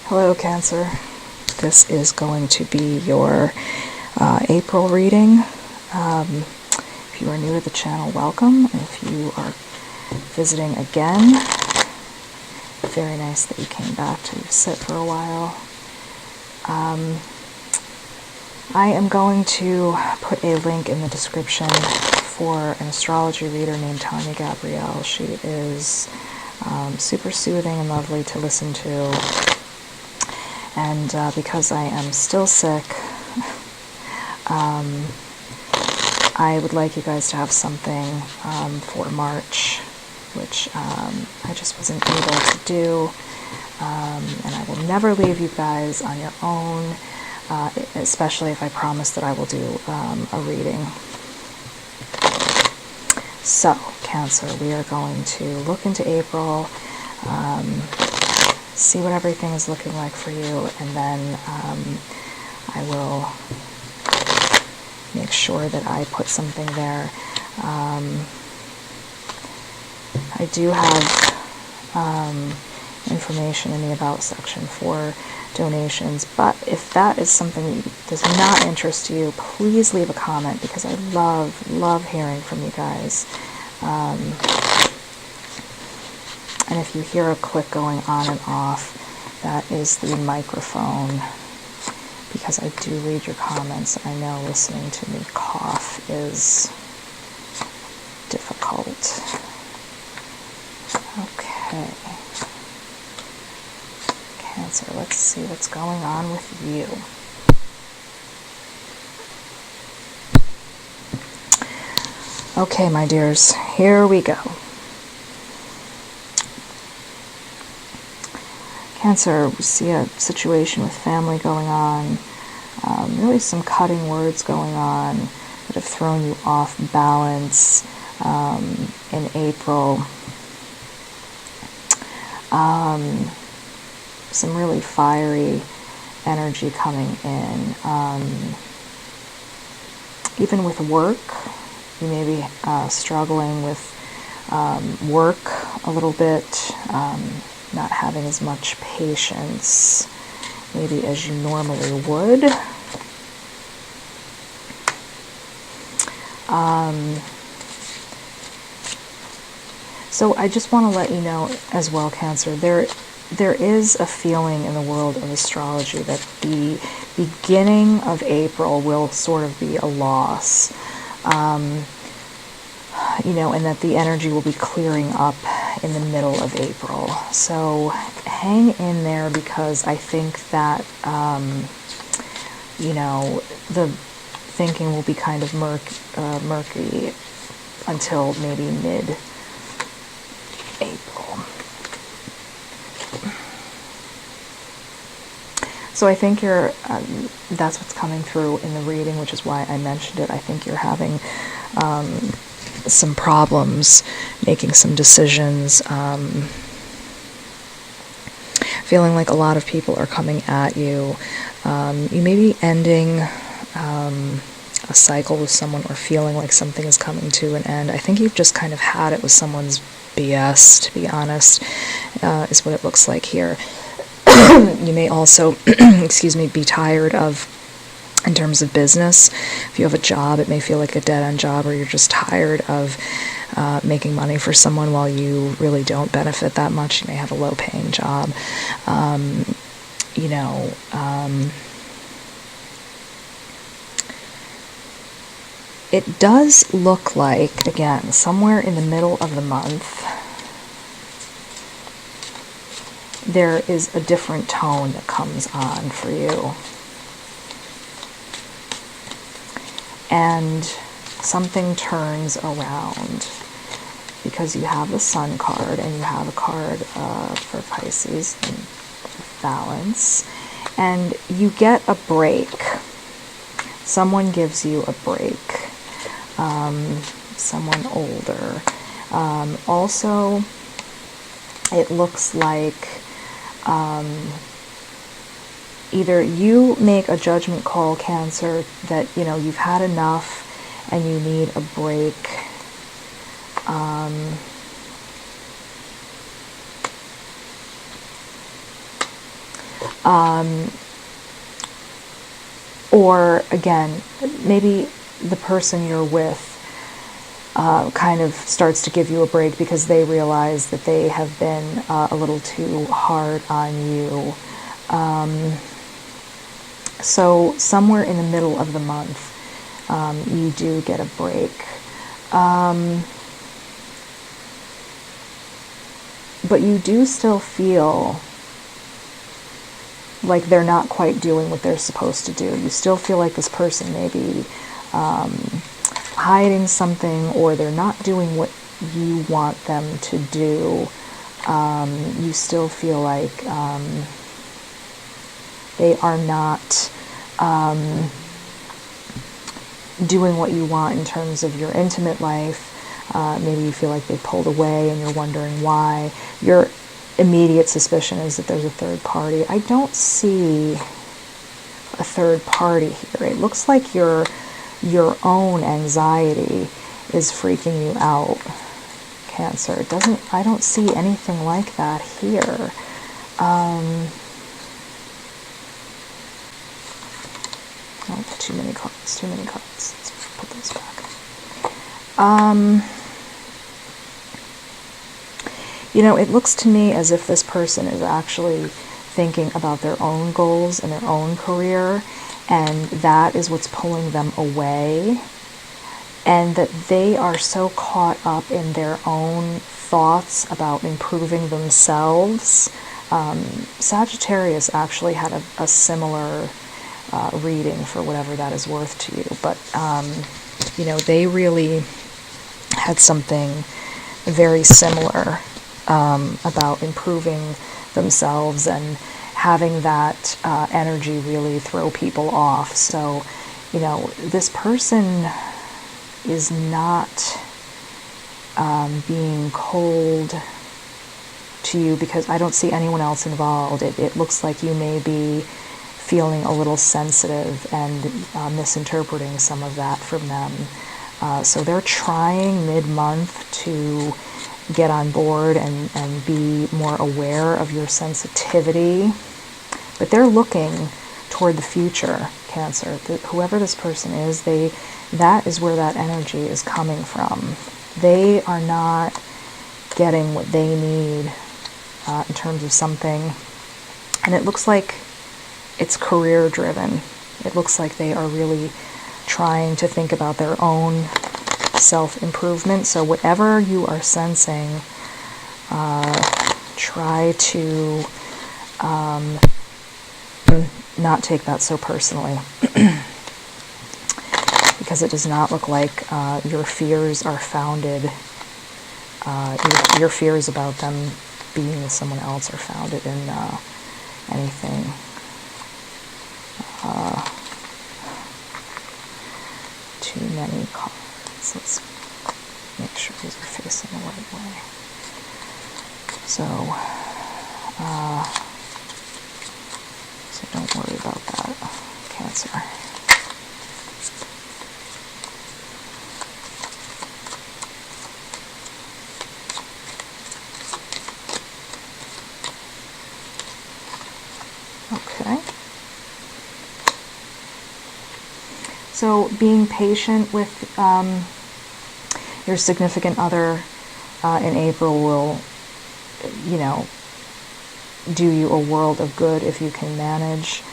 Hello, Cancer. This is going to be your April reading. If you are new to the channel, welcome. If you are visiting again, very nice that you came back to sit for a while. I am going to put a link in the description for an astrology reader named Tana Gabrielles. She is super soothing and lovely to listen to. And because I am still sick, I would like you guys to have something for March, which I just wasn't able to do. And I will never leave you guys on your own, especially if I promise that I will do a reading. So, Cancer, we are going to look into April, see what everything is looking like for you, and then I will make sure that I put something there. I do have information in the About section for donations, but if that is something that does not interest you, please leave a comment, because I love hearing from you guys. And if you hear a click going on and off, that is the microphone, because I do read your comments. I know listening to me cough is difficult. Okay. Cancer, let's see what's going on with you. Okay, my dears, here we go. Cancer, we see a situation with family going on, really some cutting words going on that have thrown you off balance in April. Some really fiery energy coming in. Even with work, you may be struggling with work a little bit, not having as much patience maybe as you normally would. So I just want to let you know as well, Cancer, there is a feeling in the world of astrology that the beginning of April will sort of be a loss, and that the energy will be clearing up in the middle of April. So hang in there, because I think that, the thinking will be kind of murky until maybe mid-April. So I think that's what's coming through in the reading, which is why I mentioned it. I think you're having some problems making some decisions, feeling like a lot of people are coming at you. You may be ending a cycle with someone, or feeling like something is coming to an end. I think you've just kind of had it with someone's BS, to be honest, is what it looks like here. You may also, be tired of, in terms of business, if you have a job, it may feel like a dead-end job, or you're just tired of making money for someone while you really don't benefit that much. You may have a low-paying job. It does look like, again, somewhere in the middle of the month, there is a different tone that comes on for you. And something turns around, because you have the Sun card, and you have a card for Pisces, and balance, and you get a break. Someone gives you a break. Someone older. Also, it looks like either you make a judgment call, Cancer, that you've had enough and you need a break, Or again, maybe the person you're with kind of starts to give you a break because they realize that they have been a little too hard on you. So somewhere in the middle of the month, you do get a break. But you do still feel like they're not quite doing what they're supposed to do. You still feel like this person may be hiding something, or they're not doing what you want them to do. You still feel like they are not doing what you want in terms of your intimate life. Maybe you feel like they pulled away and you're wondering why. Your immediate suspicion is that there's a third party. I don't see a third party here. It looks like your own anxiety is freaking you out, Cancer. I don't see anything like that here. Oh, too many cards. Let's put those back. It looks to me as if this person is actually thinking about their own goals and their own career, and that is what's pulling them away, and that they are so caught up in their own thoughts about improving themselves. Sagittarius actually had a similar reading, for whatever that is worth to you, but they really had something very similar about improving themselves and having that energy really throw people off. So, this person is not being cold to you because I don't see anyone else involved. It looks like you may be feeling a little sensitive and misinterpreting some of that from them. So they're trying mid-month to get on board and be more aware of your sensitivity. But they're looking toward the future, Cancer. Whoever this person is, that is where that energy is coming from. They are not getting what they need in terms of something. And it looks like it's career-driven. It looks like they are really trying to think about their own self-improvement. So whatever you are sensing, try to not take that so personally. Because it does not look like your fears are founded, your fears about them being with someone else are founded in anything. Too many cards. Let's make sure these are facing the right way. So don't worry about that, Cancer. Okay. So being patient with your significant other in April will, do you a world of good if you can manage,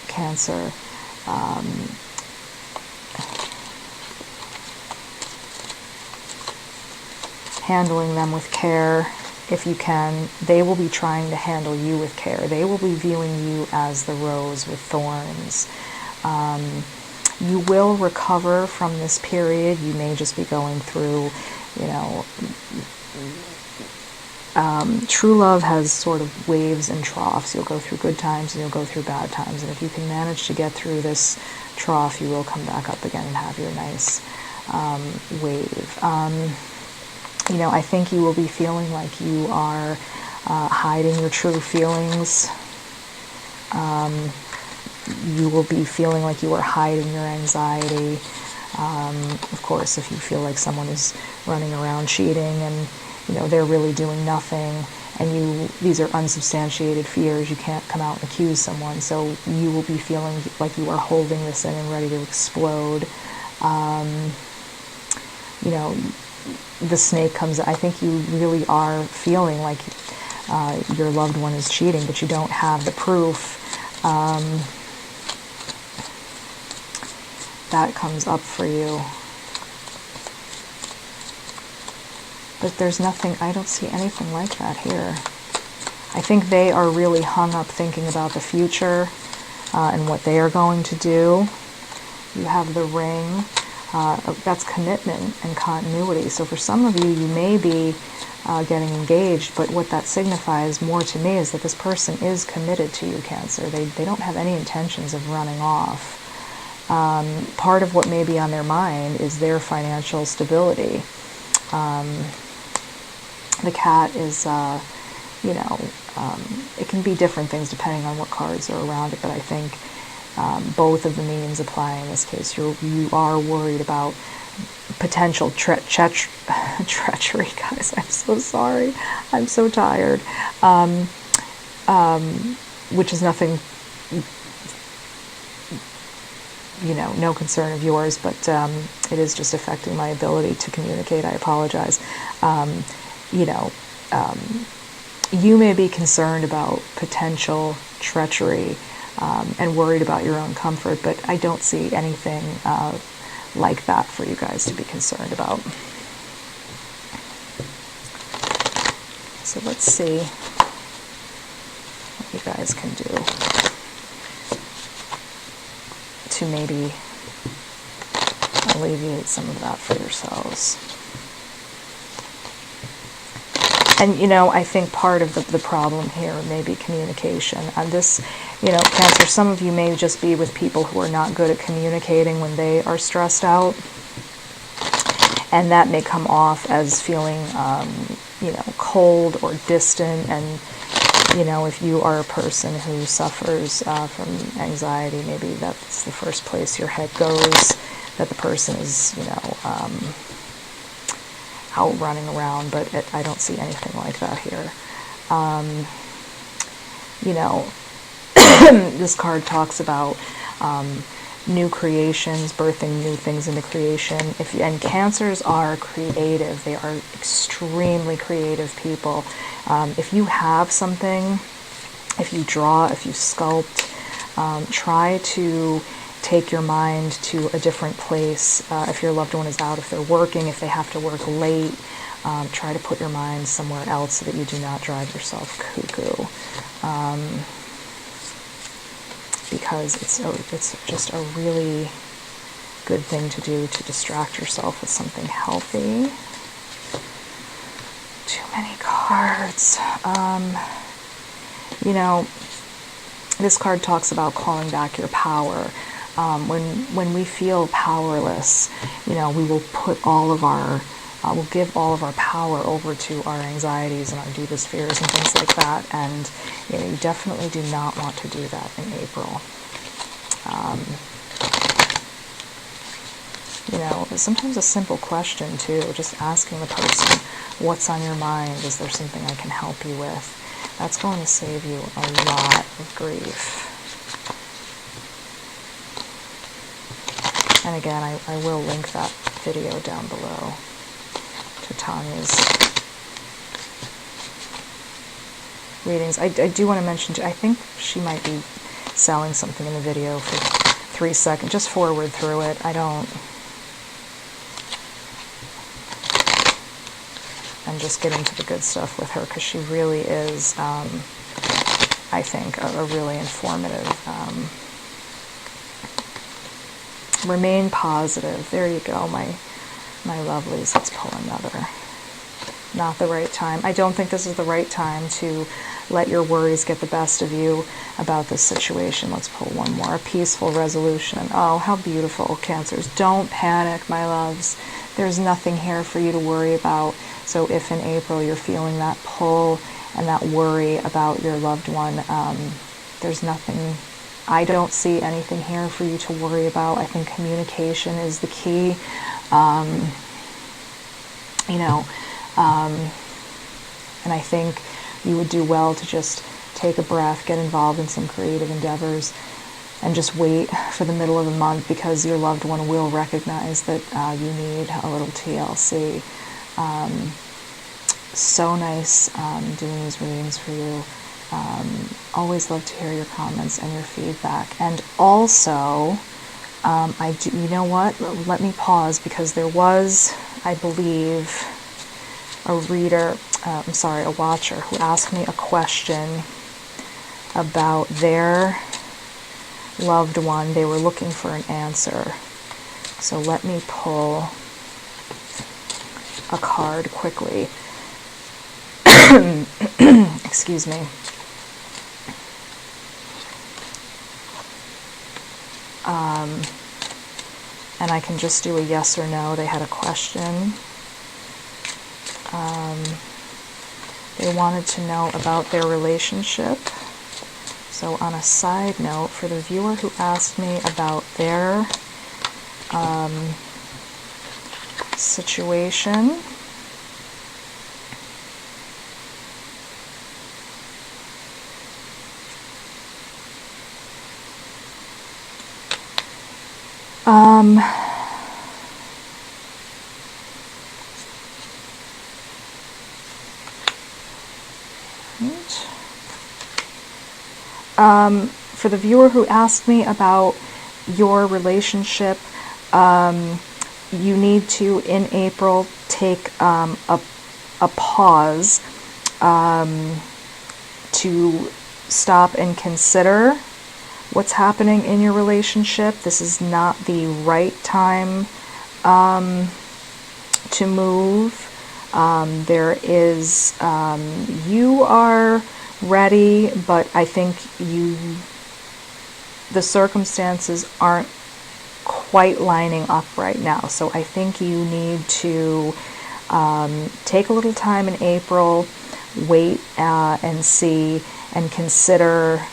Cancer. Handling them with care if you can. They will be trying to handle you with care. They will be viewing you as the rose with thorns. You will recover from this period. You may just be going through, true love has sort of waves and troughs. You'll go through good times and you'll go through bad times. And if you can manage to get through this trough, you will come back up again and have your nice wave. I think you will be feeling like you are hiding your true feelings. You will be feeling like you are hiding your anxiety. Of course, if you feel like someone is running around cheating and they're really doing nothing, and these are unsubstantiated fears. You can't come out and accuse someone, so you will be feeling like you are holding this in and ready to explode. The snake comes. I think you really are feeling like your loved one is cheating, but you don't have the proof. That comes up for you. But there's nothing, I don't see anything like that here. I think they are really hung up thinking about the future and what they are going to do. You have the ring. That's commitment and continuity. So for some of you, you may be getting engaged, but what that signifies more to me is that this person is committed to you, Cancer. They don't have any intentions of running off. Part of what may be on their mind is their financial stability. The cat is, it can be different things depending on what cards are around it, but I think both of the meanings apply in this case. You are worried about potential treachery, guys. I'm so sorry. I'm so tired. Which is nothing, no concern of yours, but it is just affecting my ability to communicate. I apologize. You may be concerned about potential treachery and worried about your own comfort, but I don't see anything like that for you guys to be concerned about. So let's see what you guys can do to maybe alleviate some of that for yourselves. And, I think part of the problem here may be communication. Cancer, some of you may just be with people who are not good at communicating when they are stressed out. And that may come off as feeling, cold or distant. And, if you are a person who suffers from anxiety, maybe that's the first place your head goes, that the person is, out running around, but I don't see anything like that here. This card talks about new creations, birthing new things into creation. And Cancers are creative. They are extremely creative people. If you have something, if you draw, if you sculpt, try to take your mind to a different place. If your loved one is out, if they're working, if they have to work late, try to put your mind somewhere else so that you do not drive yourself cuckoo. Because it's just a really good thing to do to distract yourself with something healthy. Too many cards. This card talks about calling back your power. When we feel powerless, we will put we'll give all of our power over to our anxieties and our deepest fears and things like that. And, you definitely do not want to do that in April. Sometimes a simple question too, just asking the person, what's on your mind? Is there something I can help you with? That's going to save you a lot of grief. And again, I will link that video down below to Tanya's readings. I do want to mention, I think she might be selling something in the video for 3 seconds. Just forward through it. And just get into the good stuff with her, because she really is, I think, a really informative. Remain positive. There you go, my lovelies. Let's pull another. Not the right time. I don't think this is the right time to let your worries get the best of you about this situation. Let's pull one more. A peaceful resolution. Oh, how beautiful, Cancers. Don't panic, my loves. There's nothing here for you to worry about. So if in April you're feeling that pull and that worry about your loved one, there's nothing. I don't see anything here for you to worry about. I think communication is the key. And I think you would do well to just take a breath, get involved in some creative endeavors, and just wait for the middle of the month, because your loved one will recognize that you need a little TLC. So nice doing these readings for you. Always love to hear your comments and your feedback. And also, you know what? Let me pause, because there was, I believe, a watcher who asked me a question about their loved one. They were looking for an answer. So let me pull a card quickly. Excuse me. And I can just do a yes or no. They had a question. They wanted to know about their relationship. So on a side note, for the viewer who asked me about their situation, for the viewer who asked me about your relationship, you need to, in April, take a pause to stop and consider what's happening in your relationship. This is not the right time to move. You are ready, but I think the circumstances aren't quite lining up right now. So I think you need to take a little time in April, wait and see, and consider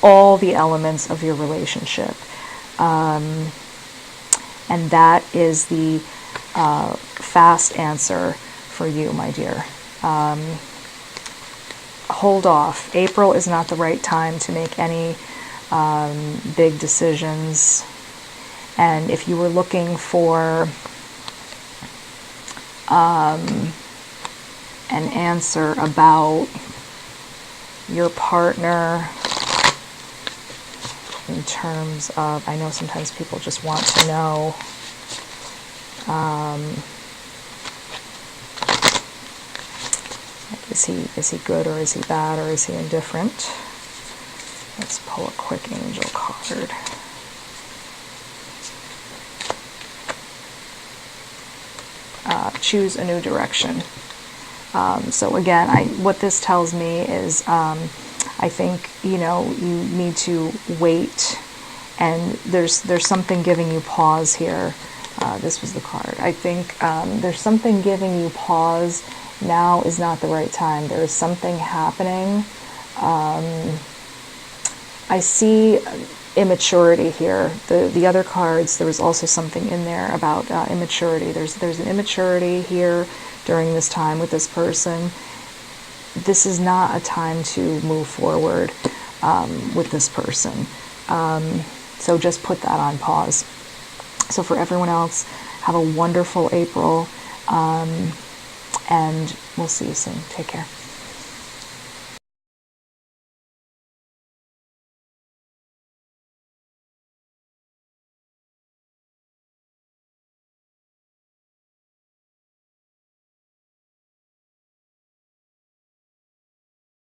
all the elements of your relationship. And that is the fast answer for you, my dear. Hold off. April is not the right time to make any big decisions. And if you were looking for an answer about your partner in terms of, I know sometimes people just want to know is he good, or is he bad, or is he indifferent? Let's pull a quick angel card. Choose a new direction. So again, what this tells me is I think you need to wait, and there's something giving you pause here. This was the card. I think there's something giving you pause. Now is not the right time. There is something happening. I see immaturity here. The other cards, there was also something in there about immaturity. There's an immaturity here during this time with this person. This is not a time to move forward with this person. So just put that on pause. So for everyone else, have a wonderful April, and we'll see you soon. Take care.